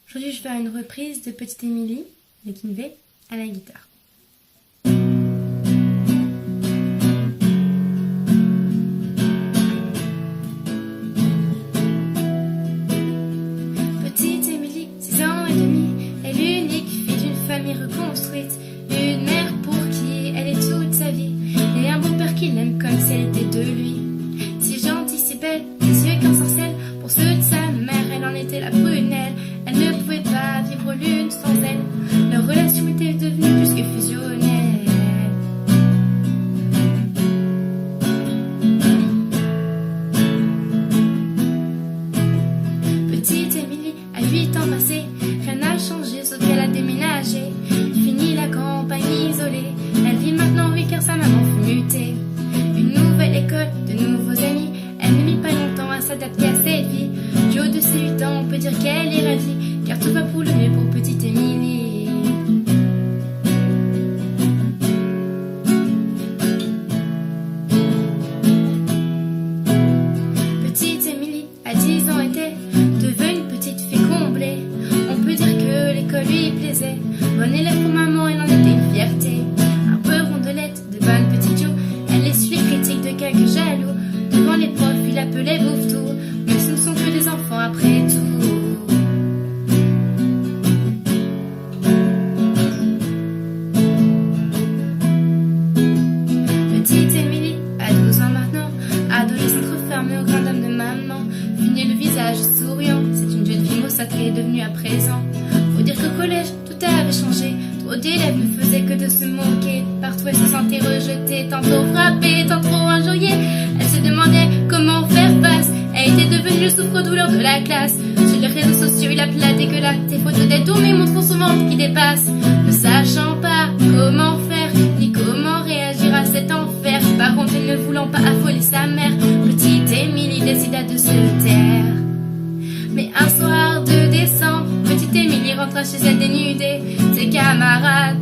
Aujourd'hui, je vais faire une reprise de Petite Émilie de Kinvey à la guitare. Petite Émilie, 6 ans et demi, est l'unique fille d'une famille reconstruite. Une mère pour qui elle est toute sa vie, et un beau-père qui l'aime comme si elle était de lui. Si gentille, si belle, les yeux qu'un sorcelle. Pour ceux de sa mère, elle en était la prunelle. Elle ne pouvait pas vivre l'une sans elle. Leur relation était devenue plus que fusionnelle. Petite Émilie a 8 ans passés, rien n'a changé sauf qu'elle a déménagé. Fini la campagne isolée, elle vit maintenant oui car sa maman fut mutée. Une nouvelle école, de nouveaux amis, elle ne mit pas longtemps à s'adapter à cette vie. Du haut de ses 8 ans, on peut dire qu'elle est ravie, car tout va pour le mieux pour Petite Émilie. Petite Émilie, à 10 ans, était devenue une petite fille comblée. On peut dire que l'école lui plaisait. Bonne élève pour maman, elle en était une fierté. Un peu rondelette, de bonne petite Jo, elle essuie les critiques de quelques jaloux. Devant les profs, il appelait bouffe-tout, mais ce ne sont que des enfants après tout. Petite Émilie, à 12 ans maintenant, adolescente refermée au grain d'âme de maman. Fini le visage souriant, c'est une jeune fille massacrée devenue à présent. Faut dire qu'au collège, tout avait changé. Trop d'élèves ne faisaient que de se moquer. Partout elle se sentait rejetée, tantôt frappée, tantôt injuriée. Elle se demandait comment faire face. Elle était devenue le souffre-douleur de la classe. Sur les réseaux sociaux, il appela dégueulasse. Des photos d'elle tournées montrant son ventre qui dépasse. Ne sachant pas comment faire, ni comment réagir à cet enfer. Par contre, elle ne voulant pas affoler sa mère, Petite Émilie décida de se taire. Mais un soir de décembre, Petite Émilie rentra chez elle dénudée. Ses camarades